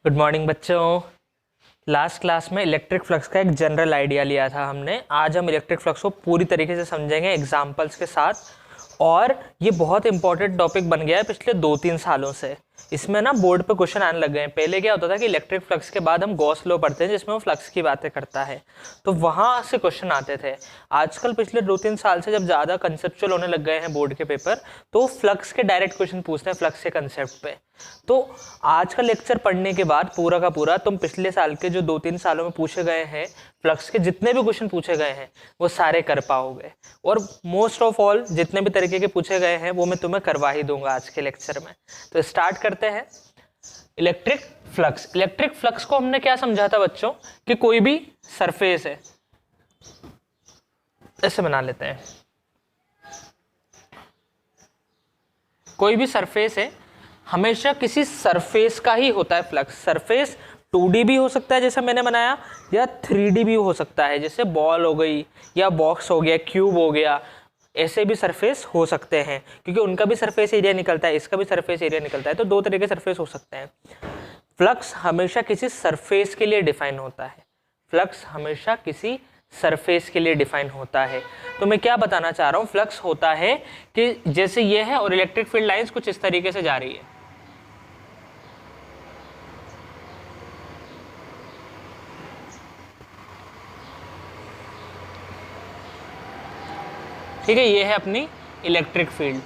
Good morning बच्चों। Last class में electric flux का एक जनरल आइडिया लिया था हमने। आज हम इलेक्ट्रिक फ्लक्स को पूरी तरीके से समझेंगे एग्जांपल्स के साथ। और ये बहुत इंपॉर्टेंट टॉपिक बन गया है पिछले 2-3 सालों से। इसमें ना बोर्ड पे क्वेश्चन आने लग गए हैं। पहले क्या होता था कि इलेक्ट्रिक फ्लक्स के बाद हम गॉस लॉ पढ़ते हैं जिसमें वो फ्लक्स की बातें करता है, तो वहां से क्वेश्चन आते थे। आजकल पिछले 2-3 साल से जब ज़्यादा कंसेप्चुअल होने लग गए हैं बोर्ड के पेपर, तो फ्लक्स के डायरेक्ट क्वेश्चन पूछते हैं फ्लक्स के कंसेप्ट पे। तो आज का लेक्चर पढ़ने के बाद पूरा का पूरा तुम पिछले साल के जो 2-3 सालों में पूछे गए हैं फ्लक्स के जितने भी क्वेश्चन पूछे गए हैं वो सारे कर पाओगे। और मोस्ट ऑफ ऑल जितने भी तरीके के पूछे गए हैं वो मैं तुम्हें करवा ही दूंगा आज के लेक्चर में। तो स्टार्ट करते हैं। Electric flux. इलेक्ट्रिक फ्लक्स को हमने क्या समझा था बच्चों कि कोई भी सरफेस है, ऐसे बना लेते हैं, कोई भी सरफेस है, हमेशा किसी सरफेस का ही होता है फ्लक्स। सरफेस 2D भी हो सकता है जैसा मैंने बनाया, या 3D भी हो सकता है जैसे बॉल हो गई या बॉक्स हो गया, क्यूब हो गया। ऐसे भी सरफेस हो सकते हैं क्योंकि उनका भी सरफेस एरिया निकलता है, इसका भी सरफेस एरिया निकलता है, तो दो तरह के सरफेस हो सकते हैं। फ्लक्स हमेशा किसी सरफेस के लिए डिफाइन होता है। फ्लक्स हमेशा किसी सरफेस के लिए डिफाइन होता है। तो मैं क्या बताना चाह रहा हूँ, फ्लक्स होता है कि जैसे ये है और इलेक्ट्रिक फील्ड लाइंस कुछ इस तरीके से जा रही है। ठीक है, ये है अपनी इलेक्ट्रिक फील्ड।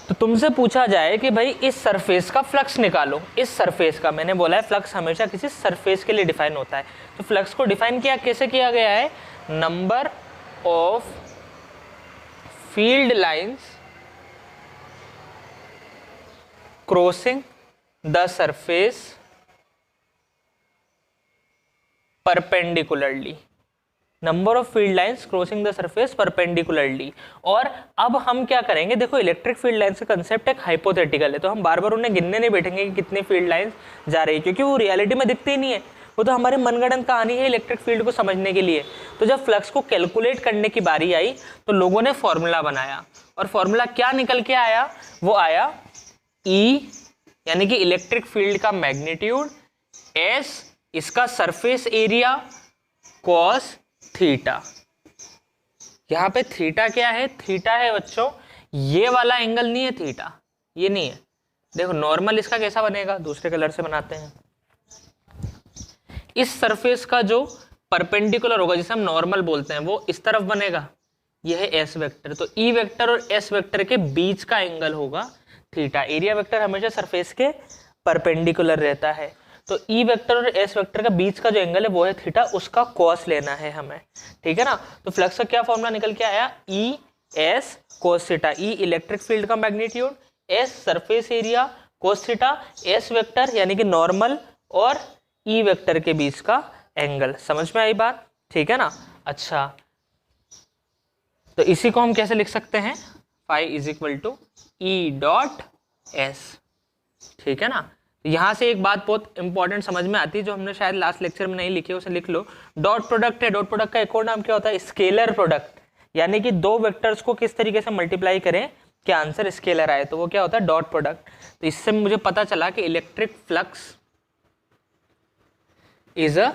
तो तुमसे पूछा जाए कि भाई इस सरफेस का फ्लक्स निकालो, इस सरफेस का, मैंने बोला है फ्लक्स हमेशा किसी सरफेस के लिए डिफाइन होता है। तो फ्लक्स को डिफाइन किया कैसे किया गया है, number of field lines crossing the surface perpendicularly. Number of field lines crossing the surface perpendicularly. और अब हम क्या करेंगे, देखो इलेक्ट्रिक फील्ड लाइंस का कंसेप्ट एक हाइपोथेटिकल है, तो हम बार बार उन्हें गिनने नहीं बैठेंगे कि कितनी फील्ड लाइंस जा रही है, क्योंकि वो रियलिटी में दिखती नहीं है, वो तो हमारी मनगढ़ंत कहानी है इलेक्ट्रिक फील्ड को समझने के लिए। तो जब फ्लक्स को कैलकुलेट करने की बारी आई तो लोगों ने फॉर्मूला बनाया, और फॉर्मूला क्या निकल के आया, वो आया E यानी कि इलेक्ट्रिक फील्ड का मैग्नीट्यूड, S इसका सरफेस एरिया, कॉस थीटा। यहां पे थीटा क्या है, थीटा है बच्चों ये वाला एंगल नहीं है, थीटा ये नहीं है। देखो नॉर्मल इसका कैसा बनेगा, दूसरे कलर से बनाते हैं। इस सरफेस का जो परपेंडिकुलर होगा जिसे हम नॉर्मल बोलते हैं वो इस तरफ बनेगा, यह है एस वेक्टर। तो ई वेक्टर और एस वेक्टर के बीच का एंगल होगा थीटा। एरिया वेक्टर हमेशा सरफेस के परपेंडिकुलर रहता है, तो ई वेक्टर और एस वेक्टर का बीच का जो एंगल है वो है थीटा, उसका कॉस लेना है हमें। ठीक है ना। तो फ्लक्स का क्या फॉर्मूला निकल के आया, ई एस कोस थीटा। ई इलेक्ट्रिक फील्ड का magnitude, S surface area, cos theta, S vector यानी कि नॉर्मल, और ई वेक्टर के बीच का एंगल। समझ में आई बात, ठीक है ना। अच्छा, तो इसी को हम कैसे लिख सकते हैं, phi is equal to E dot S. ठीक है ना। यहां से एक बात बहुत इंपॉर्टेंट समझ में आती है जो हमने शायद लास्ट लेक्चर में नहीं लिखी है, उसे लिख लो। डॉट प्रोडक्ट है, डॉट प्रोडक्ट का एक और नाम क्या होता है, स्केलर प्रोडक्ट। यानी कि दो वेक्टर्स को किस तरीके से मल्टीप्लाई करें कि आंसर स्केलर आए, तो वो क्या होता है, डॉट प्रोडक्ट। तो इससे मुझे पता चला कि electric flux is a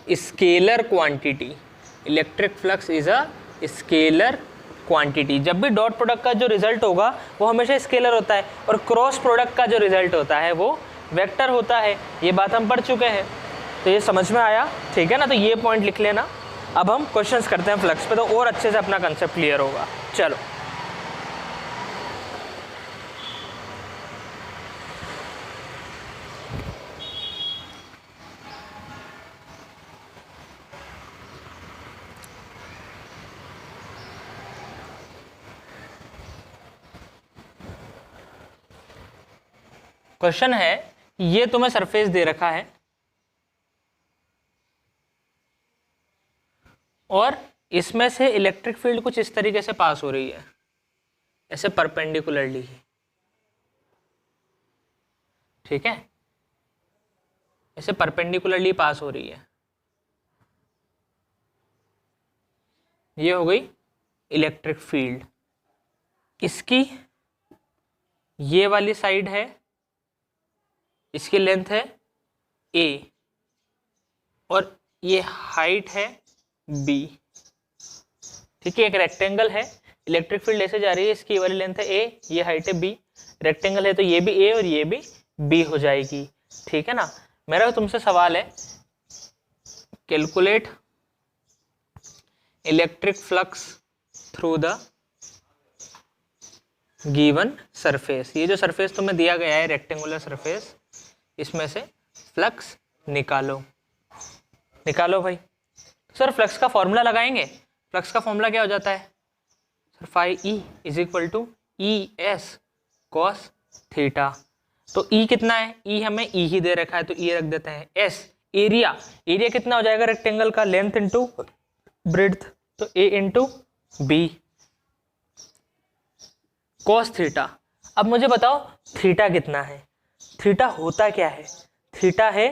scalar quantity. Electric flux is a scalar quantity. जब भी डॉट प्रोडक्ट का जो रिजल्ट होगा वो हमेशा स्केलर होता है, और क्रॉस प्रोडक्ट का जो रिजल्ट होता है वो वेक्टर होता है। ये बात हम पढ़ चुके हैं, तो ये समझ में आया, ठीक है ना। तो ये पॉइंट लिख लेना। अब हम क्वेश्चंस करते हैं फ्लक्स पे, तो और अच्छे से अपना कंसेप्ट क्लियर होगा। चलो, क्वेश्चन है, ये तुम्हें सरफेस दे रखा है और इसमें से इलेक्ट्रिक फील्ड कुछ इस तरीके से पास हो रही है, ऐसे परपेंडिकुलरली। ठीक है, ऐसे परपेंडिकुलरली पास हो रही है। ये हो गई इलेक्ट्रिक फील्ड। इसकी ये वाली साइड है, इसकी लेंथ है ए और ये हाइट है बी। ठीक है, एक रेक्टेंगल है, इलेक्ट्रिक फील्ड ऐसे जा रही है, इसकी वाली लेंथ है ए, ये हाइट है बी, रेक्टेंगल है तो ये भी ए और ये भी बी हो जाएगी। ठीक है ना। मेरा तुमसे सवाल है, calculate electric flux through the given surface. ये जो सरफेस तुम्हें दिया गया है रेक्टेंगुलर सरफेस, इसमें से फ्लक्स निकालो। निकालो भाई। सर फ्लक्स का फॉर्मूला लगाएंगे। फ्लक्स का फॉर्मूला क्या हो जाता है sir, phi E is equal to E S cos theta. तो ई कितना है, ई हमें ई ही दे रखा है तो ई रख देते हैं। एस एरिया, एरिया कितना हो जाएगा रेक्टेंगल का, लेंथ इंटू ब्रेड्थ, तो ए इंटू बी कॉस थीटा। अब मुझे बताओ थीटा कितना है। थीटा होता क्या है, थीटा है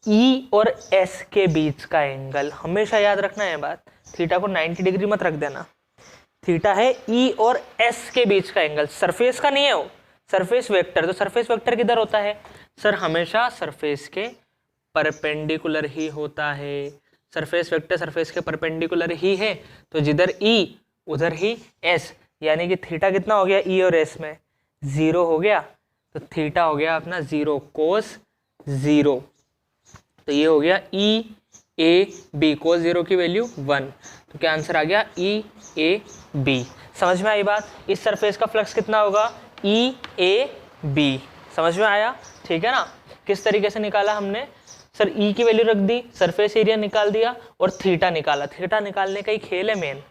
ई और एस के बीच का एंगल। हमेशा याद रखना है बात, थीटा को 90 डिग्री मत रख देना। थीटा है ई और एस के बीच का एंगल, सरफेस का नहीं है वो, सरफेस वेक्टर। तो सरफेस वेक्टर किधर होता है सर, हमेशा सरफेस के परपेंडिकुलर ही होता है। सरफेस वेक्टर सरफेस के परपेंडिकुलर ही है, तो जिधर ई उधर ही एस, यानी कि थीटा कितना हो गया ई और एस में 0 हो गया, तो थीटा हो गया अपना 0 कोस 0। तो ये हो गया ई ए बी, कोस 0 की वैल्यू 1, तो क्या आंसर आ गया ई ए बी। समझ में आई बात। इस सरफेस का फ्लक्स कितना होगा ई ए बी। समझ में आया, ठीक है ना। किस तरीके से निकाला हमने सर, ई की वैल्यू रख दी, सरफेस एरिया निकाल दिया और थीटा निकाला। थीटा निकालने का ही खेल है,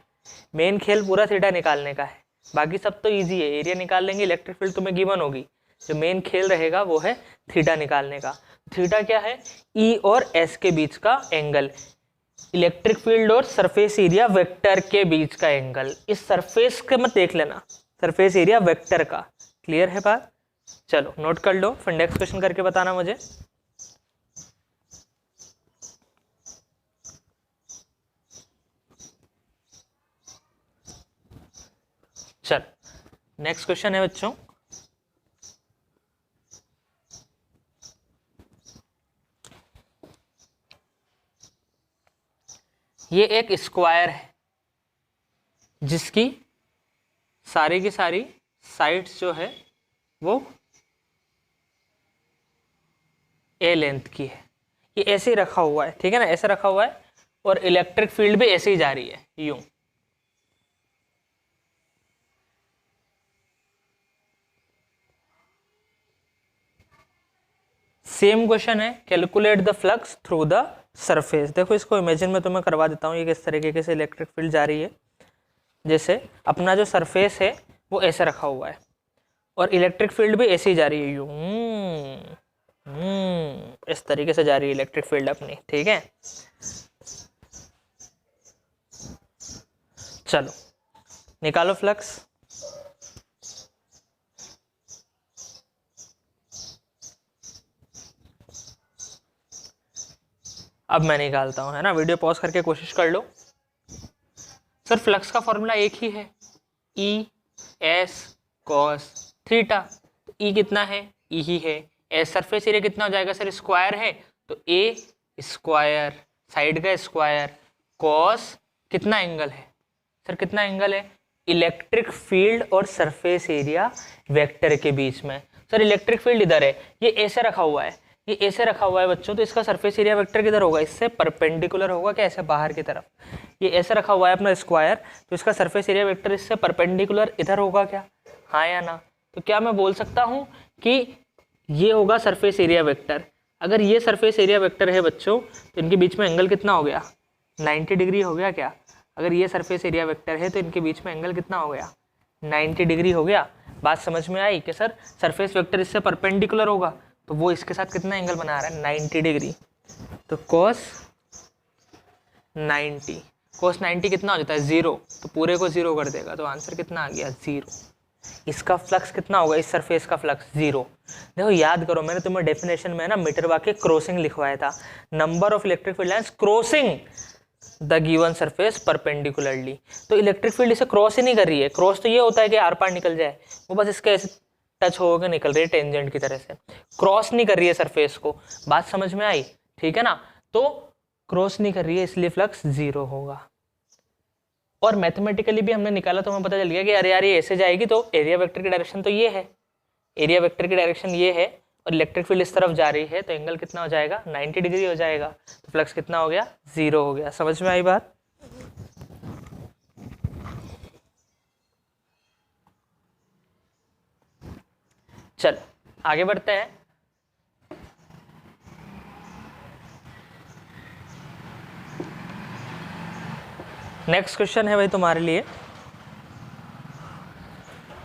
मेन खेल पूरा थीटा निकालने का है। बाकी सब तो इजी है, एरिया निकाल लेंगे, इलेक्ट्रिक फील्ड तुम्हें गिवन होगी। जो मेन खेल रहेगा वो है थीटा निकालने का। थीटा क्या है, ई और एस के बीच का एंगल, इलेक्ट्रिक फील्ड और सरफेस एरिया वेक्टर के बीच का एंगल। इस सरफेस के मत देख लेना, सरफेस एरिया वेक्टर का। क्लियर है बात। चलो नोट कर लो, फिर नेक्स्ट क्वेश्चन करके बताना मुझे। चल नेक्स्ट क्वेश्चन है बच्चों, ये एक स्क्वायर है जिसकी सारी की सारी साइड्स जो है वो ए लेंथ की है। ये ऐसे ही रखा हुआ है, ठीक है ना, ऐसे रखा हुआ है, और इलेक्ट्रिक फील्ड भी ऐसे ही जा रही है यूं। सेम क्वेश्चन है, calculate the flux through the surface. देखो इसको इमेजिन में तुम्हें करवा देता हूँ, ये किस तरीके से इलेक्ट्रिक फील्ड जा रही है। जैसे अपना जो सरफेस है वो ऐसे रखा हुआ है और इलेक्ट्रिक फील्ड भी ऐसे ही जा रही है यूं, इस तरीके से जा रही है इलेक्ट्रिक फील्ड अपनी। ठीक है, चलो निकालो फ्लक्स। अब मैं निकालता हूं, है ना, वीडियो पॉज करके कोशिश कर लो। सर फ्लक्स का फॉर्मूला एक ही है, ई एस कॉस थीटा। तो ई कितना है, ई ही है। एस सरफेस एरिया कितना हो जाएगा सर, स्क्वायर है तो ए स्क्वायर, साइड का स्क्वायर, कॉस कितना एंगल है सर, कितना एंगल है, इलेक्ट्रिक फील्ड और सरफेस एरिया वेक्टर के बीच में। सर इलेक्ट्रिक फील्ड इधर है, ये ऐसे रखा हुआ है, ये ऐसे रखा हुआ है बच्चों, तो इसका सरफेस एरिया वेक्टर किधर होगा, इससे परपेंडिकुलर होगा क्या, ऐसे बाहर की तरफ। ये ऐसे रखा हुआ है अपना स्क्वायर, तो इसका सरफेस एरिया वेक्टर इससे परपेंडिकुलर इधर होगा क्या, हाँ या ना। तो क्या मैं बोल सकता हूँ कि ये होगा सरफेस एरिया वेक्टर। अगर ये सरफेस एरिया वेक्टर है बच्चों, तो इनके बीच में एंगल कितना हो गया, 90 डिग्री हो गया क्या। अगर ये सरफेस एरिया वेक्टर है तो इनके बीच में एंगल कितना हो गया, 90 डिग्री हो गया। बात समझ में आई कि सर सरफेस वेक्टर इससे परपेंडिकुलर होगा, तो वो इसके साथ कितना एंगल बना रहा है, 90 डिग्री। तो cos 90 कितना हो जाता है, 0, तो पूरे को 0 कर देगा, तो आंसर कितना आ गया, 0। इसका फ्लक्स कितना होगा, इस सरफेस का फ्लक्स 0। देखो याद करो, मैंने तुम्हें डेफिनेशन में ना मीटर वाक्य क्रॉसिंग लिखवाया था, number of electric field lines crossing the given surface perpendicularly. तो इलेक्ट्रिक फील्ड इसे क्रॉस ही नहीं कर रही है, क्रॉस तो ये होता है कि आर पार निकल जाए, वो बस इसके ऐसे टच होकर निकल रही है टेंजेंट की तरह से, क्रॉस नहीं कर रही है सरफेस को। बात समझ में आई? ठीक है ना, तो क्रॉस नहीं कर रही है इसलिए फ्लक्स 0 होगा। और मैथमेटिकली भी हमने निकाला तो हमें पता चल गया कि अरे यार ये ऐसे जाएगी तो एरिया वेक्टर की डायरेक्शन तो ये है, एरिया वेक्टर की डायरेक्शन ये है और इलेक्ट्रिक फील्ड इस तरफ जा रही है, तो एंगल कितना हो जाएगा 90 डिग्री हो जाएगा। तो फ्लक्स कितना हो गया 0 हो गया। समझ में आई बात? चल आगे बढ़ते हैं। नेक्स्ट क्वेश्चन है भाई तुम्हारे लिए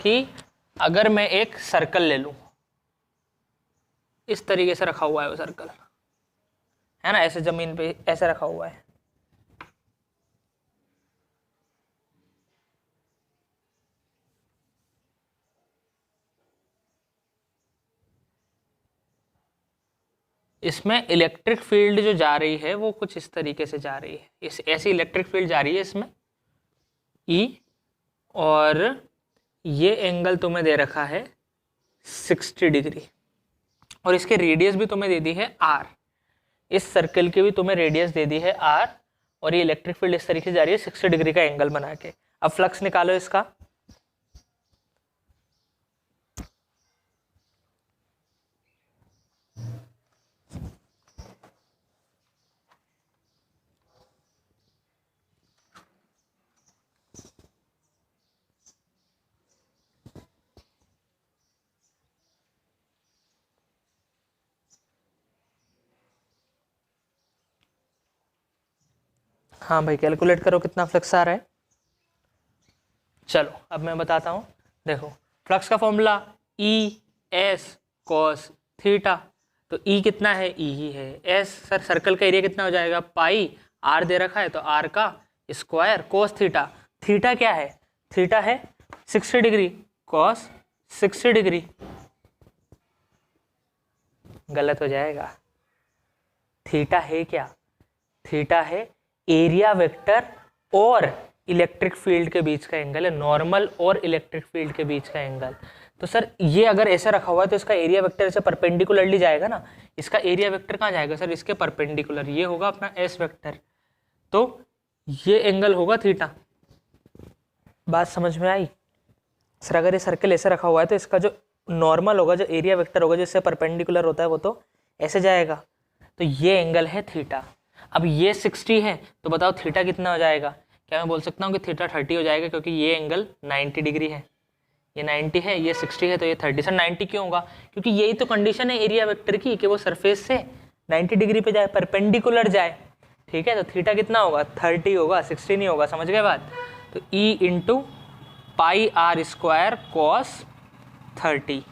कि अगर मैं एक सर्कल ले लूं, इस तरीके से रखा हुआ है वो सर्कल, है ना, ऐसे जमीन पे ऐसे रखा हुआ है, इसमें इलेक्ट्रिक फील्ड जो जा रही है वो कुछ इस तरीके से जा रही है, इस ऐसी इलेक्ट्रिक फील्ड जा रही है इसमें E, और ये एंगल तुम्हें दे रखा है 60 डिग्री, और इसके रेडियस भी तुम्हें दे दी है R, इस सर्कल की भी तुम्हें रेडियस दे दी है R, और ये इलेक्ट्रिक फील्ड इस तरीके से जा रही है 60 डिग्री का एंगल बना के। अब फ्लक्स निकालो इसका। हाँ भाई कैलकुलेट करो कितना फ्लक्स आ रहा है। चलो अब मैं बताता हूँ। देखो फ्लक्स का formula E S cos theta, तो E कितना है, E ही है। S सर सर्कल का एरिया कितना हो जाएगा, पाई, R दे रखा है तो R का स्क्वायर, cos थीटा, थीटा क्या है, थीटा है 60 डिग्री, cos 60 डिग्री, गलत हो जाएगा। थीटा है क्या, थीटा है एरिया वेक्टर और इलेक्ट्रिक फील्ड के बीच का एंगल है, नॉर्मल और इलेक्ट्रिक फील्ड के बीच का एंगल। तो सर ये अगर ऐसे रखा हुआ है तो इसका एरिया वेक्टर ऐसे परपेंडिकुलरली जाएगा ना, इसका एरिया वेक्टर कहाँ जाएगा सर, इसके परपेंडिकुलर, ये होगा अपना एस वेक्टर, तो ये एंगल होगा थीटा। बात समझ में आई? सर अगर ये सर्कल ऐसे रखा हुआ है तो इसका जो नॉर्मल होगा, जो एरिया वेक्टर होगा, जिससे परपेंडिकुलर होता है वो तो ऐसे जाएगा, तो ये एंगल है थीटा। अब ये 60 है तो बताओ थीटा कितना हो जाएगा, क्या मैं बोल सकता हूँ कि थीटा 30 हो जाएगा, क्योंकि ये एंगल 90 डिग्री है, ये 90 है, ये 60 है, तो ये 30। सर 90 क्यों होगा, क्योंकि यही तो कंडीशन है एरिया वेक्टर की कि वो सरफेस से 90 डिग्री पे जाए, परपेंडिकुलर जाए। ठीक है, तो थीटा कितना होगा 30 होगा, 60 नहीं होगा। समझ गए बात? तो E into pi r square cos 30,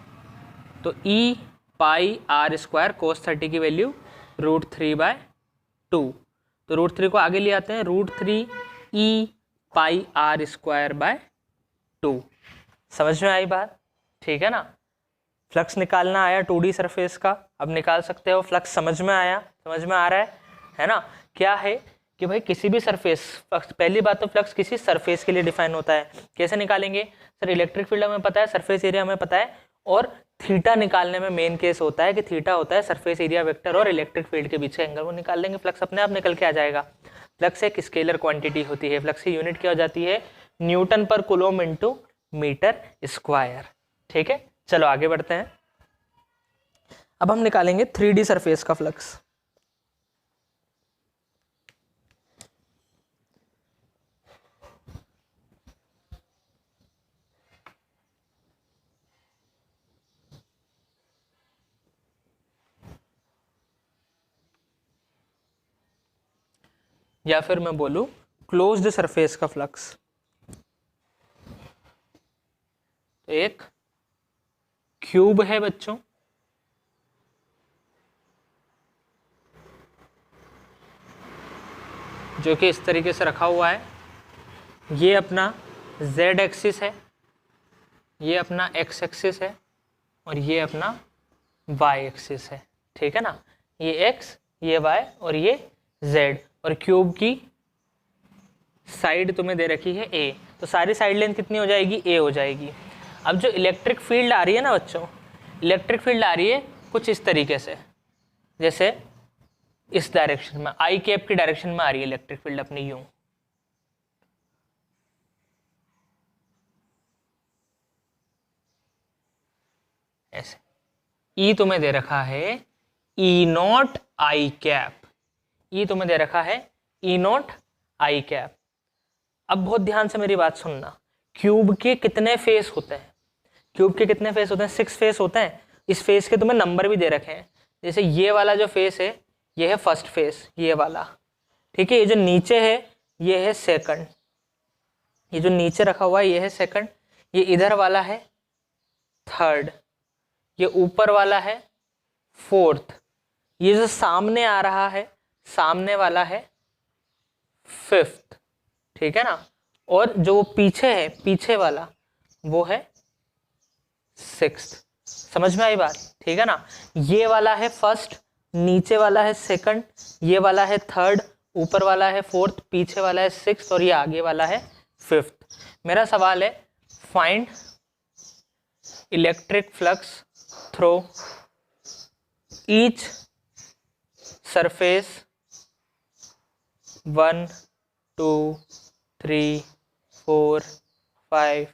तो E pi r square cos 30 की वैल्यू √3/2, तो √3 को आगे ले आते हैं, √3 E pi r square by 2। समझ में आई बात? ठीक है ना। फ्लक्स निकालना आया 2D सरफेस का, अब निकाल सकते हो। फ्लक्स समझ में आया, समझ में आ रहा है ना। क्या है कि भाई किसी भी सरफेस, पहली बात तो फ्लक्स किसी सरफेस के लिए डिफाइन होता है। कैसे निकालेंगे सर, इलेक्ट्रिक फील्ड हमें पता है, सरफेस एरिया हमें पता है, और थीटा निकालने में मेन केस होता है कि थीटा होता है सरफेस एरिया वेक्टर और इलेक्ट्रिक फील्ड के बीच का एंगल, वो निकाल लेंगे, फ्लक्स अपने आप निकल के आ जाएगा। फ्लक्स एक स्केलर क्वांटिटी होती है, फ्लक्स की यूनिट क्या हो जाती है, न्यूटन पर कूलोम इनटू मीटर स्क्वायर। ठीक है, चलो आगे बढ़ते हैं। अब हम निकालेंगे 3D सरफेस का फ्लक्स। या फिर मैं बोलूं क्लोज्ड सरफेस का फ्लक्स। तो एक क्यूब है बच्चों, जो कि इस तरीके से रखा हुआ है, ये अपना z एक्सिस है, ये अपना x एक्सिस है, और ये अपना y एक्सिस है। ठीक है ना, ये x, ये y और ये z, और क्यूब की साइड तुम्हें दे रखी है a, तो सारी साइड लेंथ कितनी हो जाएगी, a हो जाएगी। अब जो इलेक्ट्रिक फील्ड आ रही है ना बच्चों, इलेक्ट्रिक फील्ड आ रही है कुछ इस तरीके से, जैसे इस डायरेक्शन में, आई कैप की डायरेक्शन में आ रही है इलेक्ट्रिक फील्ड अपनी यूं। ऐसे ई तुम्हें दे रखा है ई नॉट आई कैप, ई तुम्हें दे रखा है ई नॉट आई कैप। अब बहुत ध्यान से मेरी बात सुनना, क्यूब के कितने फेस होते हैं? क्यूब के कितने फेस होते हैं? 6 फेस होते हैं। इस फेस के तुम्हें नंबर भी दे रखे हैं, जैसे ये वाला जो फेस है ये है फर्स्ट फेस, ये वाला, ठीक है। ये जो नीचे है ये है सेकंड, ये जो नीचे रखा हुआ है ये है सेकंड, ये इधर वाला है थर्ड, ये ऊपर वाला है फोर्थ, ये जो सामने आ रहा है सामने वाला है फिफ्थ, ठीक है ना। और जो वो पीछे है पीछे वाला वो है सिक्स्थ। समझ में आई बात? ठीक है ना। ये वाला है फर्स्ट, नीचे वाला है सेकंड, ये वाला है थर्ड, ऊपर वाला है फोर्थ, पीछे वाला है सिक्स्थ और ये आगे वाला है फिफ्थ। मेरा सवाल है find electric flux through each surface 1 2 3 4 5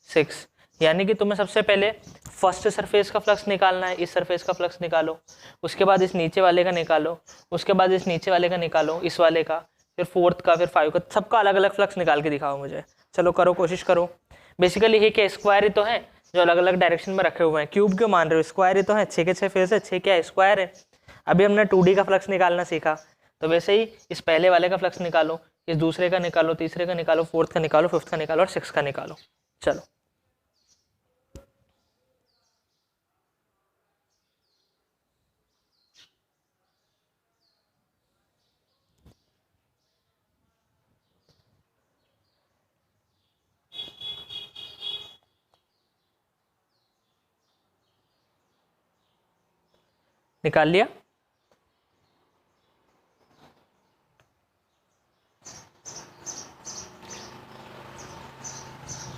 6, यानी कि तुम्हें सबसे पहले फर्स्ट सरफेस का फ्लक्स निकालना है, इस सरफेस का फ्लक्स निकालो, उसके बाद इस नीचे वाले का निकालो, उसके बाद इस नीचे वाले का निकालो, इस वाले का, फिर फोर्थ का, फिर 5 का, सबका अलग अलग फ्लक्स निकाल के दिखाओ मुझे। चलो करो, कोशिश करो। बेसिकली ये क्या स्क्वायर ही तो है जो अलग अलग डायरेक्शन में रखे हुए हैं। क्यूब क्यों मान रहे हो? स्क्वायर ही तो है, 6 के 6 फेस है, 6 क्या स्क्वायर है। अभी हमने 2D का फ्लक्स निकालना सीखा, तो वैसे ही इस पहले वाले का फ्लक्स निकालो, इस दूसरे का निकालो, तीसरे का निकालो, फोर्थ का निकालो, फिफ्थ का निकालो और 6 का निकालो। चलो निकाल लिया?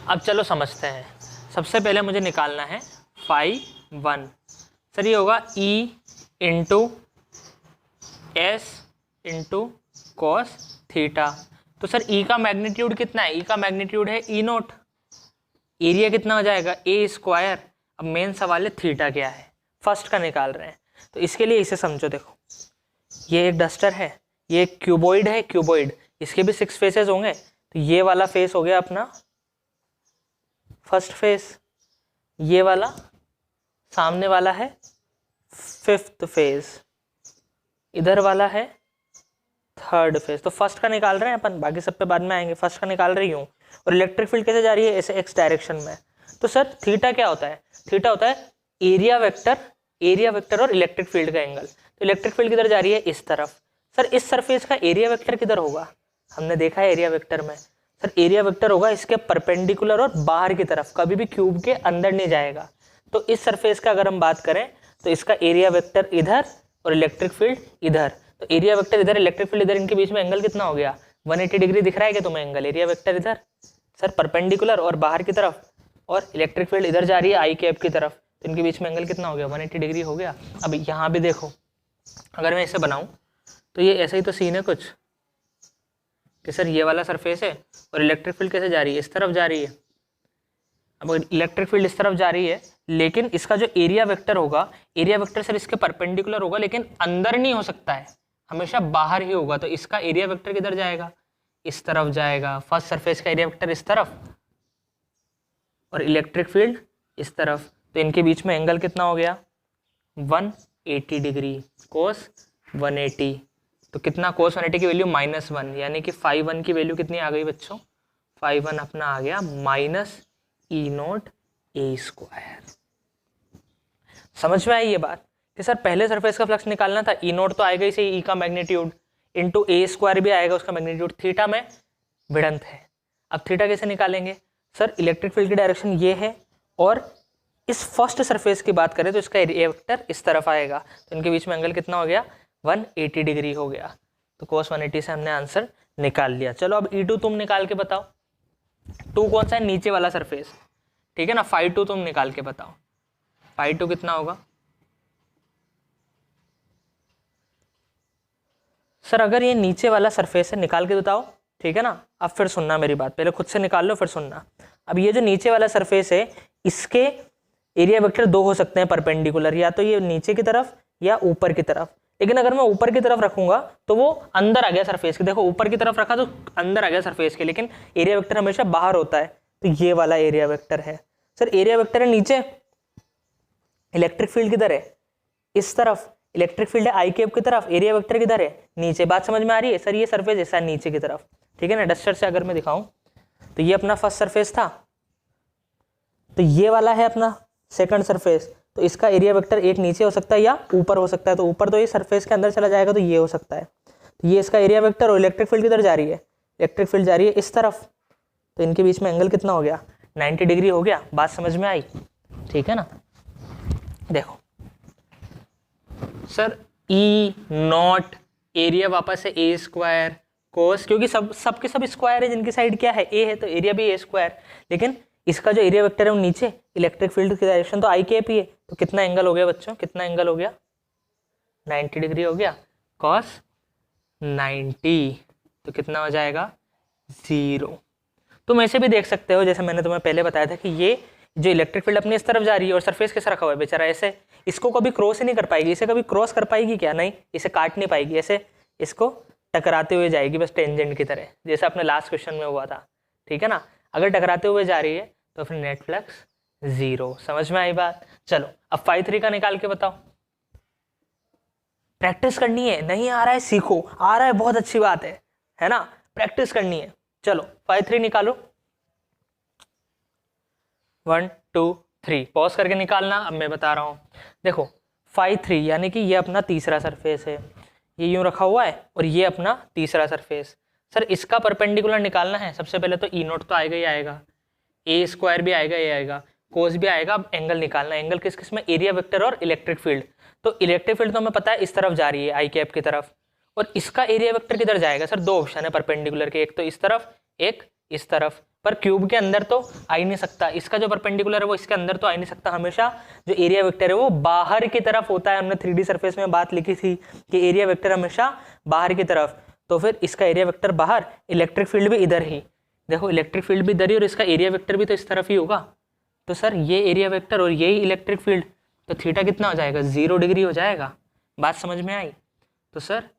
अब चलो समझते हैं। सबसे पहले मुझे निकालना है फाई 1। सर ये होगा E into S into cos theta. तो सर E का मैग्नीट्यूड कितना है? E का मैग्नीट्यूड है E नोट। एरिया कितना हो जाएगा? ए स्क्वायर। अब मेन सवाल है थीटा क्या है, फर्स्ट का निकाल रहे हैं। तो इसके लिए इसे समझो, देखो ये एक डस्टर है, ये एक क्यूबॉइड है, क्यूबॉइड, इसके भी 6 फेसेस होंगे। तो ये वाला फेस हो गया अपना फर्स्ट फेस, ये वाला सामने वाला है फिफ्थ फेस, इधर वाला है थर्ड फेस। तो फर्स्ट का निकाल रहे हैं अपन, बाकी सब पे बाद में आएंगे। फर्स्ट का निकाल रही हूँ। और इलेक्ट्रिक फील्ड कैसे जा रही है? ऐसे एक्स डायरेक्शन में। तो सर थीटा क्या होता है? थीटा होता है एरिया वेक्टर और इलेक्ट्रिक फील्ड का एंगल। तो इलेक्ट्रिक फील्ड किधर जा रही है? इस तरफ। सर इस सरफेस का एरिया वेक्टर किधर होगा? हमने देखा है एरिया वेक्टर में, सर एरिया वेक्टर होगा इसके परपेंडिकुलर और बाहर की तरफ, कभी भी क्यूब के अंदर नहीं जाएगा। तो इस सरफेस का अगर हम बात करें तो इसका एरिया वेक्टर इधर और इलेक्ट्रिक फील्ड इधर। तो एरिया वेक्टर इधर, इलेक्ट्रिक फील्ड इधर, इनके बीच में एंगल कितना हो गया? 180 डिग्री दिख रहा है क्या तुम्हें एंगल? एरिया वेक्टर इधर सर परपेंडिकुलर और बाहर की तरफ, और इलेक्ट्रिक फील्ड इधर जा रही है आई कैप की तरफ, तो इनके बीच में एंगल कितना हो गया? 180 डिग्री हो गया। अब यहाँ भी देखो, अगर मैं इसे बनाऊं तो ये ऐसा ही तो सीन है कुछ कि सर ये वाला सरफेस है और इलेक्ट्रिक फील्ड कैसे जा रही है? इस तरफ जा रही है। अब इलेक्ट्रिक फील्ड इस तरफ जा रही है, लेकिन इसका जो एरिया वेक्टर होगा, एरिया वेक्टर सर इसके परपेंडिकुलर होगा, लेकिन अंदर नहीं हो सकता है, हमेशा बाहर ही होगा। तो इसका एरिया वेक्टर किधर जाएगा? इस तरफ जाएगा। फर्स्ट सरफेस का एरिया वेक्टर इस तरफ और इलेक्ट्रिक फील्ड इस तरफ। तो इनके बीच में एंगल कितना हो गया? 180 डिग्री, कोस 180। तो कितना? कोस 180 की वैल्यू -1, यानी कि फाई 1 की वैल्यू कितनी आ गई बच्चों? फाई 1 अपना आ गया -E नोट ए स्क्वायर। समझ में आई ये बात कि सर पहले सरफेस का फ्लक्स निकालना था, E नोट तो आएगा ही सही, E का मैग्नीट्यूड इंटू ए स्क्वायर भी आएगा उसका मैग्नीट्यूड। थीटा में भिड़ंत है। अब थीटा कैसे निकालेंगे? सर इलेक्ट्रिक फील्ड की डायरेक्शन ये है, और इस फर्स्ट सरफेस की बात करें तो इसका एरिया वेक्टर इस तरफ आएगा। तो इनके बीच में एंगल कितना हो गया? 180 डिग्री हो गया। तो cos 180 से हमने आंसर निकाल लिया। चलो अब E2 तुम निकाल के बताओ। 2 कौन सा है? नीचे वाला सरफेस। ठीक है ना। फाई टू तुम निकाल के बताओ, फाई टू कितना होगा। सर अगर ये नीचे वाला सरफेस है, निकाल के बताओ, ठीक है ना। अब फिर सुनना मेरी बात, पहले खुद से निकाल लो फिर सुनना। अब ये जो नीचे वाला सरफेस है, इसके एरिया वेक्टर दो हो सकते हैं परपेंडिकुलर, या तो ये नीचे की तरफ या ऊपर की तरफ। लेकिन अगर मैं ऊपर की तरफ रखूंगा तो वो अंदर आ गया सरफेस के, देखो ऊपर की तरफ रखा तो अंदर आ गया सरफेस के, लेकिन एरिया वेक्टर हमेशा बाहर होता है, तो ये वाला एरिया वेक्टर है। सर एरिया वेक्टर है नीचे, इलेक्ट्रिक फील्ड किधर है, इस तरफ, इलेक्ट्रिक फील्ड है आई कैप की तरफ, एरिया वेक्टर किधर है, नीचे। बात समझ में आ रही है। सर ये सरफेस ऐसा है नीचे की तरफ, ठीक है ना। डस्टर से अगर मैं दिखाऊं तो ये अपना फर्स्ट सरफेस था, तो ये वाला है अपना सेकंड सरफेस, तो इसका एरिया वेक्टर एक नीचे हो सकता है या ऊपर हो सकता है। तो ऊपर तो ये सरफेस के अंदर चला जाएगा, तो ये हो सकता है, तो ये इसका एरिया वेक्टर। और इलेक्ट्रिक फील्ड किधर जा रही है, इलेक्ट्रिक फील्ड जा रही है इस तरफ, तो इनके बीच में एंगल कितना हो गया, 90 डिग्री हो गया। बात समझ में आई, ठीक है ना। देखो सर ई नॉट एरिया वापस है ए स्क्वायर कोस, क्योंकि सबके सब स्क्वायर है जिनकी साइड क्या है ए है, तो एरिया भी ए स्क्वायर। लेकिन इसका जो एरिया वेक्टर है वो नीचे, इलेक्ट्रिक फील्ड की डायरेक्शन तो आई कैप ही है, तो कितना एंगल हो गया बच्चों, कितना एंगल हो गया, 90 डिग्री हो गया, कॉस 90, तो कितना हो जाएगा 0। तुम ऐसे भी देख सकते हो, जैसे मैंने तुम्हें पहले बताया था कि ये जो इलेक्ट्रिक फील्ड अपनी इस तरफ जा रही है और सरफेस कैसे रखा हुआ है बेचारा ऐसे, इसको कभी क्रॉस ही नहीं कर पाएगी। इसे कभी क्रॉस कर पाएगी क्या, नहीं, इसे काट नहीं पाएगी, ऐसे इसको टकराते हुए जाएगी बस टेंजेंट की तरह, जैसे अपने लास्ट क्वेश्चन में हुआ था, ठीक है ना। अगर टकराते हुए जा रही है तो फिर नेट फ्लक्स 0। समझ में आई बात। चलो अब फाई 3 का निकाल के बताओ। प्रैक्टिस करनी है, नहीं आ रहा है सीखो, आ रहा है बहुत अच्छी बात है ना, प्रैक्टिस करनी है। चलो फाई 3 निकालो, 1 2 3 पॉज करके निकालना। अब मैं बता रहा हूँ, देखो फाई 3 यानी कि ये अपना तीसरा सरफेस है, ये यूं रखा हुआ है और ये अपना तीसरा सरफेस। सर इसका परपेंडिकुलर निकालना है, सबसे पहले तो ई नोट तो आएगा ही आएगा, ए स्क्वायर भी आएगा, ये आएगा, कोस भी आएगा। अब एंगल निकालना है, एंगल किस किस में, एरिया वेक्टर और इलेक्ट्रिक फील्ड। तो इलेक्ट्रिक फील्ड तो हमें पता है इस तरफ जा रही है आई कैप की तरफ, और इसका एरिया वेक्टर किधर जाएगा। सर दो ऑप्शन है परपेंडिकुलर के, एक तो इस तरफ एक इस तरफ, पर क्यूब के अंदर तो आ ही नहीं सकता, इसका जो परपेंडिकुलर है वो इसके अंदर तो आ ही नहीं सकता। हमेशा जो एरिया वेक्टर है वो बाहर की तरफ होता है। हमने 3D सरफेस में बात लिखी थी कि एरिया वेक्टर हमेशा बाहर की तरफ, तो फिर इसका एरिया वेक्टर बाहर, इलेक्ट्रिक फील्ड भी इधर ही, देखो इलेक्ट्रिक फील्ड भी इधर ही और इसका एरिया वेक्टर भी तो इस तरफ ही होगा। तो सर ये एरिया वेक्टर और यही इलेक्ट्रिक फील्ड, तो थीटा कितना हो जाएगा, 0 डिग्री हो जाएगा। बात समझ में आई। तो sir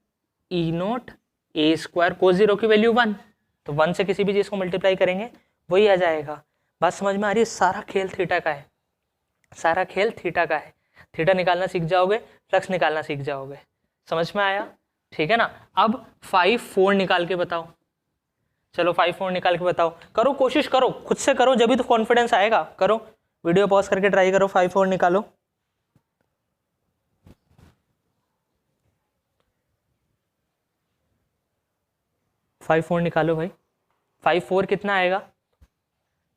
E naught a square कोस 0 की वैल्यू 1, तो 1 से किसी भी चीज़ को मल्टीप्लाई करेंगे वही आ जाएगा। बात समझ में आ रही है। सारा खेल थीटा का है, सारा खेल थीटा का है। थीटा निकालना सीख जाओगे, फ्लक्स निकालना सीख जाओगे। समझ में आया, ठीक है ना। अब 5 4 निकाल के बताओ। चलो 5 4 निकाल के बताओ, करो कोशिश करो, खुद से करो, जब भी तो कॉन्फिडेंस आएगा। करो, वीडियो पॉज करके ट्राई करो, 5 4 निकालो। फाइव 4 निकालो भाई। 5 4 कितना आएगा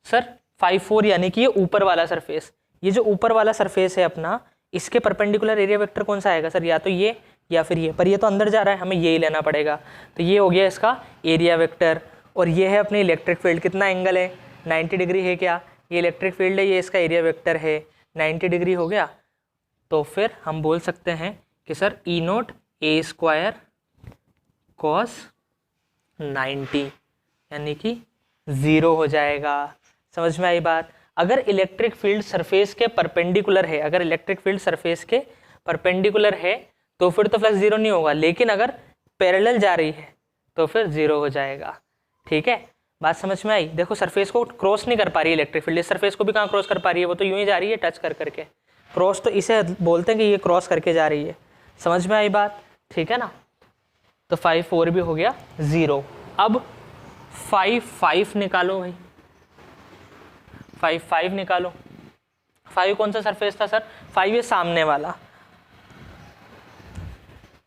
सर, 5 4 यानी कि ये ऊपर वाला सरफेस, ये जो ऊपर वाला सरफेस है अपना, इसके परपेंडिकुलर एरिया वेक्टर कौन सा आएगा सर, या तो ये या फिर ये, पर ये तो अंदर जा रहा है, हमें ये ही लेना पड़ेगा। तो ये हो गया इसका एरिया वेक्टर, और ये है अपनी इलेक्ट्रिक फील्ड। कितना एंगल है, 90 डिग्री है क्या, ये इलेक्ट्रिक फील्ड है, ये इसका एरिया वेक्टर है, 90 डिग्री हो गया। तो फिर हम बोल सकते हैं कि sir E naught a square cos 90 यानी कि 0 हो जाएगा। समझ में आई बात। अगर इलेक्ट्रिक फील्ड सरफेस के परपेंडिकुलर है, अगर इलेक्ट्रिक फील्ड सरफेस के परपेंडिकुलर है तो फिर तो फ्लक्स 0 नहीं होगा, लेकिन अगर पैरेलल जा रही है तो फिर 0 हो जाएगा। ठीक है, बात समझ में आई। देखो सरफेस को क्रॉस नहीं कर पा रही है इलेक्ट्रिक फील्ड, इस सरफेस को भी कहाँ क्रॉस कर पा रही है, वो तो यूं ही जा रही है टच कर करके। क्रॉस तो इसे बोलते हैं कि ये क्रॉस करके जा रही है। समझ में आई बात, ठीक है ना। तो 5 4 भी हो गया 0। अब 5 5 निकालो भाई, 5 5 निकालो। 5 कौन सा सरफेस था सर, 5 ये सामने वाला,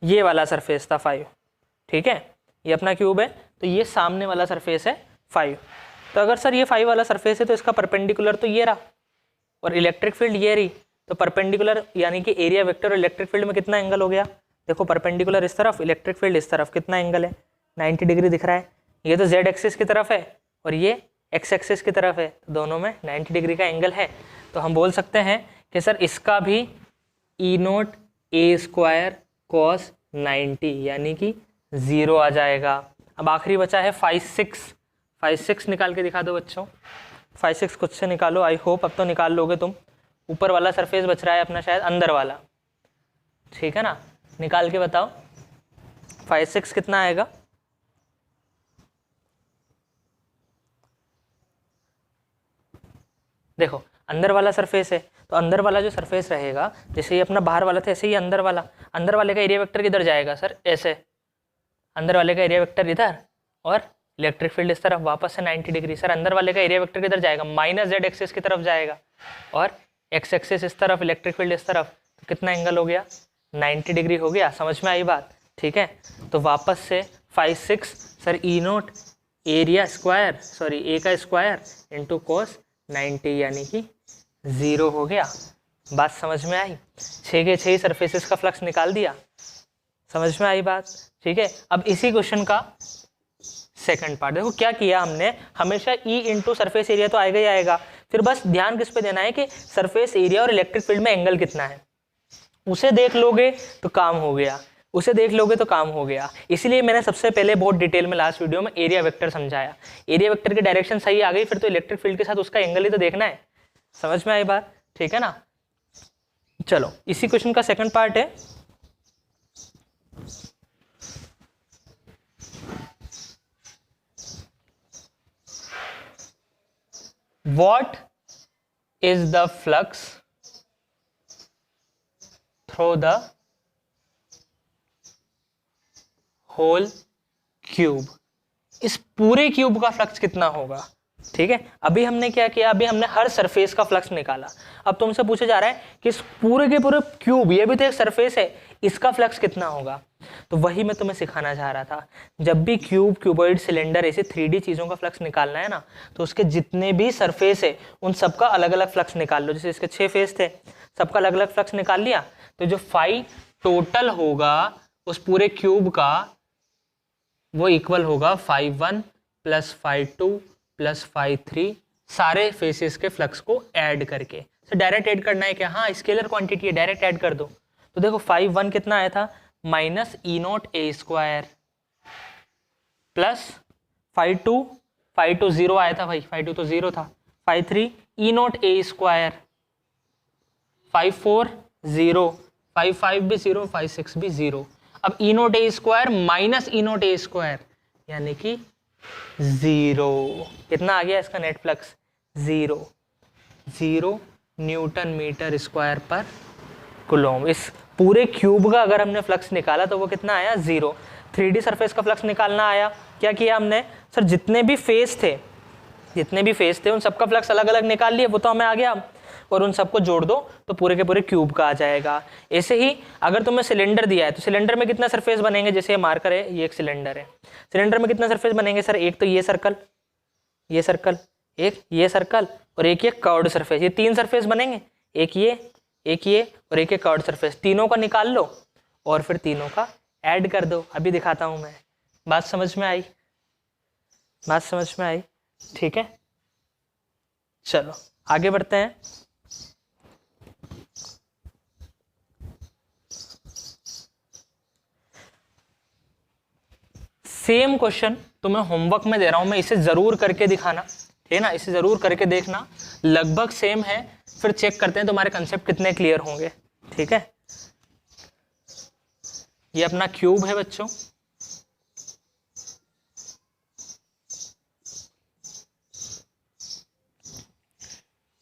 ये वाला सरफेस था 5। ठीक है, ये अपना क्यूब है तो ये सामने वाला सरफेस है 5। तो अगर सर ये 5 वाला सरफेस है तो इसका परपेंडिकुलर तो ये रहा और इलेक्ट्रिक फील्ड ये रही, तो परपेंडिकुलर यानी कि एरिया वेक्टर और इलेक्ट्रिक फील्ड में कितना एंगल हो गया। देखो परपेंडिकुलर इस तरफ, इलेक्ट्रिक फील्ड इस तरफ, कितना एंगल है, 90 डिग्री दिख रहा है। ये तो जेड एक्सिस की तरफ है और ये एक्स एक्सिस की तरफ है, तो दोनों में 90 डिग्री का एंगल है। तो हम बोल सकते हैं कि सर इसका भी ई नोट ए स्क्वायर कॉस 90 यानी कि 0 आ जाएगा। अब आखिरी बचा है 5/6 निकाल के दिखा दो बच्चों। 5/6 खुद से निकालो, आई होप अब तो निकाल लोगे तुम। ऊपर वाला सरफेस बच रहा है अपना शायद अंदर वाला, ठीक है ना, निकाल के बताओ 5/6 कितना आएगा। देखो अंदर वाला सरफेस है, तो अंदर वाला जो सरफेस रहेगा, जैसे ये अपना बाहर वाला था ऐसे ही अंदर वाले का एरिया वेक्टर किधर जाएगा सर, ऐसे अंदर वाले का एरिया वेक्टर इधर और इलेक्ट्रिक फील्ड इस तरफ वापस से 90 डिग्री। सर अंदर वाले का एरिया वेक्टर किधर जाएगा, माइनस जेड एक्सिस की तरफ जाएगा और एक्स एक्सिस इस तरफ, इलेक्ट्रिक फील्ड इस तरफ, तो कितना एंगल हो गया, 90 डिग्री हो गया। समझ में आई बात, ठीक है। तो वापस से 5/6 सर ई नोट एरिया स्क्वायर, सॉरी ए का स्क्वायर इंटू कॉस 90 यानी कि 0 हो गया। बात समझ में आई, 6 के 6 सरफेसेस का फ्लक्स निकाल दिया। समझ में आई बात, ठीक है। अब इसी क्वेश्चन का सेकंड पार्ट देखो क्या किया हमने, हमेशा ई इंटू सरफेस एरिया तो आएगा ही आएगा, फिर बस ध्यान किस पे देना है कि सरफेस एरिया और इलेक्ट्रिक फील्ड में एंगल कितना है, उसे देख लोगे तो काम हो गया, उसे देख लोगे तो काम हो गया। इसलिए मैंने सबसे पहले बहुत डिटेल में लास्ट वीडियो में एरिया वेक्टर समझाया। एरिया वेक्टर की डायरेक्शन सही आ गई, फिर तो इलेक्ट्रिक फील्ड के साथ उसका एंगल ही तो देखना है। समझ में आई बात, ठीक है ना। चलो इसी क्वेश्चन का सेकंड पार्ट है, what is the flux through the whole cube। इस पूरे क्यूब का फ्लक्स कितना होगा, ठीक है। अभी हमने क्या किया, अभी हमने हर सरफेस का फ्लक्स निकाला। अब तुमसे पूछा जा रहा है कि इस पूरे के पूरे क्यूब, ये भी तो एक सरफेस है, इसका फ्लक्स कितना होगा। तो वही मैं तुम्हें सिखाना चाह रहा था। जब भी क्यूब, क्यूबॉइड, सिलेंडर ऐसी 3D चीज़ों का फ्लक्स निकालना है ना, तो उसके जितने भी सरफेस है उन सबका अलग अलग फ्लक्स निकाल लो। जैसे इसके 6 फेस थे, सबका अलग अलग फ्लक्स निकाल लिया, तो जो फाई टोटल होगा उस पूरे क्यूब का वो इक्वल होगा φ1 + φ2 + φ3 सारे फेसेस के फ्लक्स को ऐड करके। तो डायरेक्ट ऐड करना है क्या, हाँ स्केलर क्वांटिटी है, डायरेक्ट ऐड कर दो। तो देखो φ1 कितना आया था, minus E naught a square plus φ2 0 आया था भाई, φ2 तो 0 था, φ3 ई नोट ए स्क्वायर, φ4 0, φ5 भी 0, φ6 भी 0। अब E naught a square minus E naught a square यानी कि 0। कितना आ गया इसका net flux, 0 newton metre square पर कूलम। इस पूरे क्यूब का अगर हमने फ्लक्स निकाला तो वो कितना आया, 0। 3D सरफेस का फ्लक्स निकालना आया, क्या किया हमने सर, जितने भी फेस थे उन सबका फ्लक्स अलग अलग निकाल लिए, वो तो हमें आ गया, और उन सबको जोड़ दो तो पूरे के पूरे क्यूब का आ जाएगा। ऐसे ही अगर तुम्हें सिलेंडर दिया है तो सिलेंडर में कितना सरफेस बनेंगे, जैसे ये मार्कर है, ये एक सिलेंडर है, सिलेंडर में कितना सरफेस बनेंगे सर, एक तो ये सर्कल, एक ये सर्कल और एक ये कर्व्ड सरफेस, ये 3 सरफेस बनेंगे, एक ये और एक ये कर्व्ड सरफेस। तीनों का निकाल लो और फिर तीनों का ऐड कर दो। अभी दिखाता हूं मैं। बात समझ में आई, ठीक है। चलो आगे बढ़ते हैं। सेम क्वेश्चन तुम्हें होमवर्क में दे रहा हूं मैं, इसे जरूर करके दिखाना, ठीक है ना, इसे जरूर करके देखना, लगभग सेम है, फिर चेक करते हैं तुम्हारे कंसेप्ट कितने क्लियर होंगे, ठीक है। ये अपना क्यूब है बच्चों,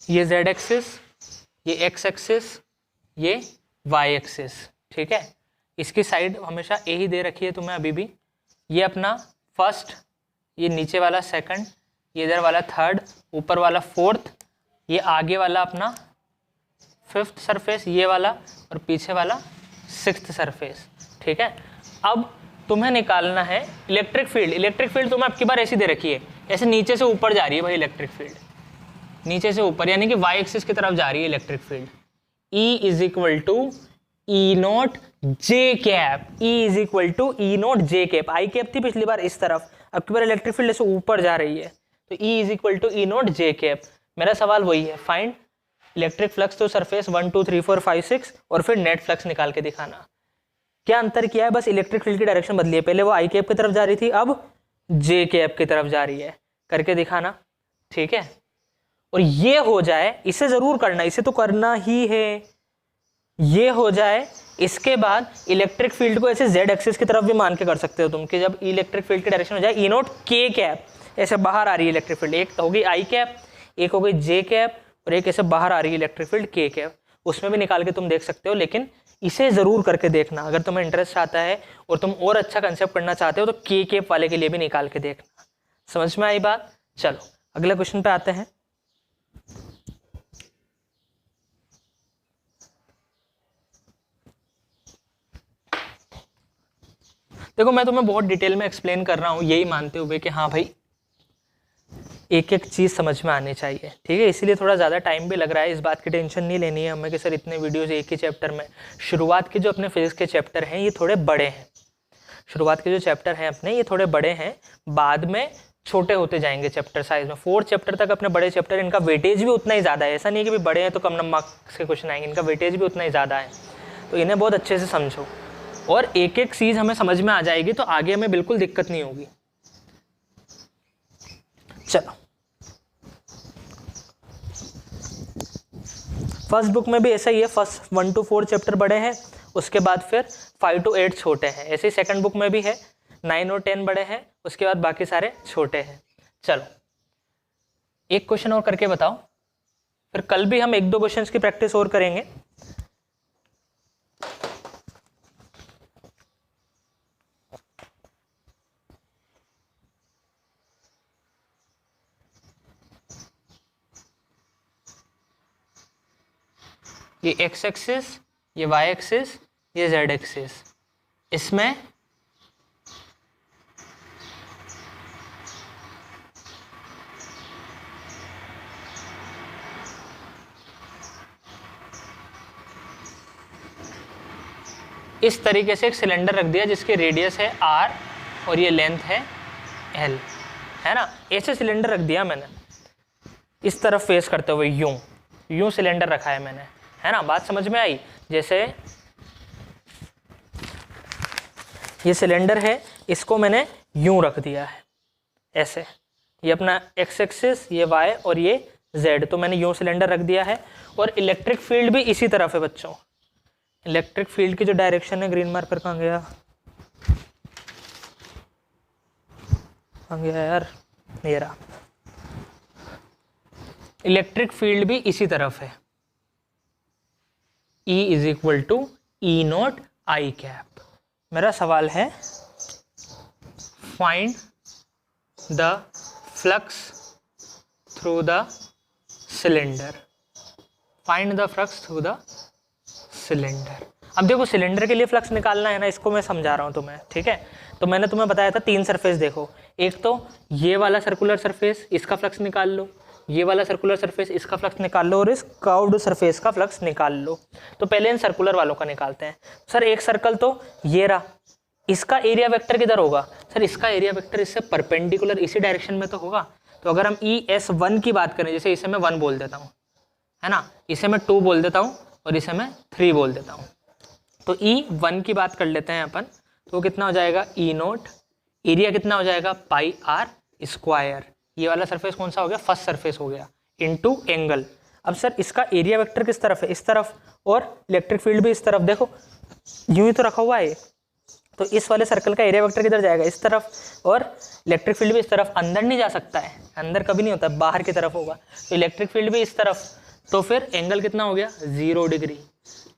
ये z एक्सिस, ये x एक्सिस, ये y एक्सिस, ठीक है। इसकी साइड हमेशा ए ही दे रखी है तुम्हें अभी भी। ये अपना फर्स्ट, ये नीचे वाला सेकंड, ये इधर वाला थर्ड, ऊपर वाला फोर्थ, ये आगे वाला अपना फिफ्थ सरफेस, ये वाला, और पीछे वाला सिक्स्थ सरफेस, ठीक है। अब तुम्हें निकालना है इलेक्ट्रिक फील्ड तुम्हें अब की बार ऐसी दे रखी है, ऐसे नीचे से ऊपर जा रही है भाई इलेक्ट्रिक फील्ड, नीचे से ऊपर, यानी कि y एक्सिस की तरफ जा रही है electric field. E = E naught j cap, E = E naught j cap. I cap थी पिछली बार इस तरफ, अब की बार इलेक्ट्रिक फील्ड ऐसे ऊपर जा रही है, तो E is equal to E naught j cap. मेरा सवाल वही है, find electric flux to surface 1 2 3 4 5 6 और फिर नेट फ्लक्स निकाल के दिखाना। क्या अंतर किया है, बस इलेक्ट्रिक फील्ड की डायरेक्शन बदली है, पहले वो आई कैप की तरफ जा रही थी, अब जे कैप की तरफ जा रही है, करके दिखाना। ठीक है, और ये हो जाए, इसे जरूर करना, इसे तो करना ही है, ये हो जाए, इसके बाद इलेक्ट्रिक फील्ड को ऐसे जेड एक्सिस की तरफ भी मान के कर सकते हो तुम, कि जब इलेक्ट्रिक फील्ड की डायरेक्शन हो जाए ई नोट के कैप, ऐसे बाहर आ रही है इलेक्ट्रिक फील्ड, एक हो गई आई कैप, एक हो गई जे कैप, और एक ऐसे बाहर आ रही है इलेक्ट्रिक फील्ड के कैप, उसमें भी निकाल के तुम देख सकते हो। लेकिन इसे जरूर करके देखना, अगर तुम्हें इंटरेस्ट आता है और तुम और अच्छा कंसेप्ट करना चाहते हो तो के कैप वाले के लिए भी निकाल के देखना। समझ में आई बात? चलो अगले क्वेश्चन पे आते हैं। देखो मैं तुम्हें बहुत डिटेल में एक्सप्लेन कर रहा हूँ, यही मानते हुए कि हाँ भाई एक एक चीज़ समझ में आनी चाहिए, ठीक है, इसीलिए थोड़ा ज़्यादा टाइम भी लग रहा है। इस बात की टेंशन नहीं लेनी है हमें कि सर इतने वीडियोज़ एक ही चैप्टर में। शुरुआत के जो अपने फिजिक्स के चैप्टर हैं ये थोड़े बड़े हैं, शुरुआत के जो चैप्टर हैं अपने ये थोड़े बड़े हैं, बाद में छोटे होते जाएंगे चैप्टर साइज में। 4 चैप्टर तक अपने बड़े चैप्टर, इनका वेटेज भी उतना ही ज़्यादा है, ऐसा नहीं है कि भी बड़े हैं तो कम मार्क्स के क्वेश्चन आएंगे, इनका वेटेज भी उतना ही ज़्यादा है, तो इन्हें बहुत अच्छे से समझो और एक एक चीज़ हमें समझ में आ जाएगी तो आगे हमें बिल्कुल दिक्कत नहीं होगी। चलो फर्स्ट बुक में भी ऐसा ही है, फर्स्ट 1 to 4 चैप्टर बड़े हैं, उसके बाद फिर 5 to 8 छोटे हैं। ऐसे ही सेकंड बुक में भी है, 9 और 10 बड़े हैं, उसके बाद बाकी सारे छोटे हैं। चलो एक क्वेश्चन और करके बताओ, फिर कल भी हम 1-2 क्वेश्चंस की प्रैक्टिस और करेंगे। ये एक्स एक्सिस, ये वाई एक्सिस, ये जेड एक्सिस, इसमें इस तरीके से एक सिलेंडर रख दिया जिसकी रेडियस है r और ये लेंथ है l, है ना। ऐसे सिलेंडर रख दिया मैंने, इस तरफ फेस करते हुए यूं सिलेंडर रखा है मैंने, है ना। बात समझ में आई? जैसे ये सिलेंडर है, इसको मैंने यूं रख दिया है ऐसे, ये अपना एक्स एक्सिस, ये वाई और ये जेड, तो मैंने यूं सिलेंडर रख दिया है। और इलेक्ट्रिक फील्ड भी इसी तरफ है बच्चों, इलेक्ट्रिक फील्ड की जो डायरेक्शन है, ग्रीन मार्कर कहाँ गया, कहाँ गया यार, ये रहा। इलेक्ट्रिक फील्ड भी इसी तरफ है, E is equal to E naught i cap. मेरा सवाल है find the flux through the cylinder, find the flux through the cylinder. अब देखो सिलेंडर के लिए फ्लक्स निकालना है ना, इसको मैं समझा रहा हूँ तुम्हें, ठीक है। तो मैंने तुम्हें बताया था 3 सरफेस देखो, एक तो ये वाला सर्कुलर सरफेस, इसका फ्लक्स निकाल लो, ये वाला सर्कुलर सरफेस, इसका फ्लक्स निकाल लो, और इस कर्व्ड सरफेस का फ्लक्स निकाल लो। तो पहले इन सर्कुलर वालों का निकालते हैं। सर एक सर्कल तो ये रहा, इसका एरिया वेक्टर किधर होगा? सर इसका एरिया वेक्टर इससे परपेंडिकुलर इसी डायरेक्शन में तो होगा। तो अगर हम ES1 की बात करें, जैसे इसे मैं 1 बोल देता हूँ, है ना, इसे मैं 2 बोल देता हूँ और इसे मैं 3 बोल देता हूँ। तो E1 की बात कर लेते हैं अपन, तो कितना हो जाएगा E नोट, एरिया कितना हो जाएगा पाई आर स्क्वायर, ये वाला सरफेस कौन सा हो गया, फर्स्ट सरफेस हो गया, इनटू एंगल। अब सर इसका एरिया वेक्टर किस तरफ है, इस तरफ, और इलेक्ट्रिक फील्ड भी इस तरफ, देखो यूं ही तो रखा हुआ है, तो इस वाले सर्कल का एरिया वेक्टर किधर जाएगा, इस तरफ, और इलेक्ट्रिक फील्ड भी इस तरफ, अंदर नहीं जा सकता है, अंदर कभी नहीं होता, बाहर की तरफ होगा, तो इलेक्ट्रिक फील्ड भी इस तरफ, तो फिर एंगल कितना हो गया 0 डिग्री।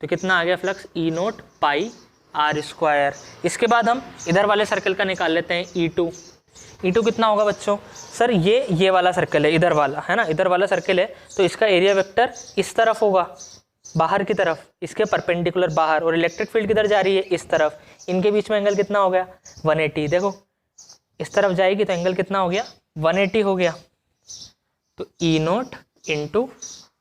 तो कितना आ गया flux E naught pi r square. इसके बाद हम इधर वाले सर्कल का निकाल लेते हैं E2। E2 कितना होगा बच्चों? सर ये वाला सर्कल है, इधर वाला, है ना, इधर वाला सर्कल है, तो इसका एरिया वेक्टर इस तरफ होगा, बाहर की तरफ, इसके परपेंडिकुलर बाहर, और इलेक्ट्रिक फील्ड किधर जा रही है, इस तरफ, इनके बीच में एंगल कितना हो गया 180। देखो इस तरफ जाएगी तो एंगल कितना हो गया 180 हो गया। तो E naught into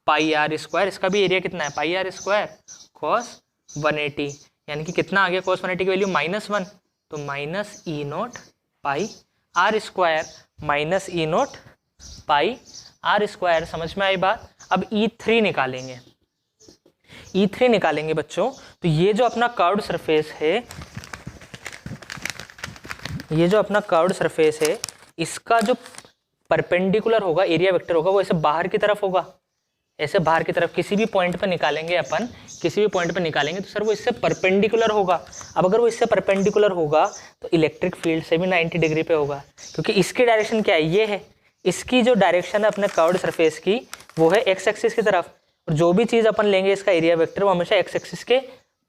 pi r square, इसका भी एरिया कितना है पाई आर स्क्वायर कॉस 180, यानी कि कितना आ गया कॉस 180 की वैल्यू -1, तो minus E naught pi r square minus E naught pi r square. समझ में आई बात। अब E3 निकालेंगे, E3 निकालेंगे बच्चों। तो ये जो अपना कर्व्ड सरफेस है, ये जो अपना कर्व्ड सरफेस है, इसका जो परपेंडिकुलर होगा एरिया वेक्टर होगा वो ऐसे बाहर की तरफ होगा, ऐसे बाहर की तरफ किसी भी पॉइंट पर निकालेंगे अपन, किसी भी पॉइंट पर निकालेंगे तो सर वो इससे परपेंडिकुलर होगा। अब अगर वो इससे परपेंडिकुलर होगा तो इलेक्ट्रिक फील्ड से भी 90 डिग्री पे होगा, क्योंकि इसकी डायरेक्शन क्या है, ये है। इसकी जो डायरेक्शन है अपने कर्व्ड सरफेस की वो है एक्स एक्सिस की तरफ, और जो भी चीज़ अपन लेंगे इसका एरिया वेक्टर वो हमेशा एक्स एक्सिस के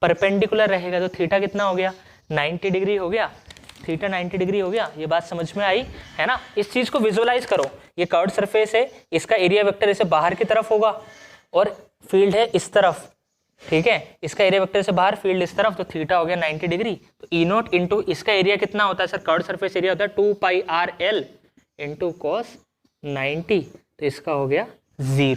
परपेंडिकुलर रहेगा। तो थीटा कितना हो गया, 90 डिग्री हो गया, थीटा 90 डिग्री हो गया। ये बात समझ में आई है ना। इस चीज़ को विजुअलाइज करो, ये कर्व्ड सरफेस है, इसका एरिया वेक्टर ऐसे बाहर की तरफ होगा और फील्ड है इस तरफ, ठीक है। इसका एरिया वेक्टर से बाहर, फील्ड इस तरफ, तो थीटा हो गया 90 डिग्री। तो ई नॉट इंटू इसका एरिया कितना होता है सर, कर्व्ड सरफेस एरिया होता है 2 पाई आर एल इंटू कॉस 90, तो इसका हो गया 0।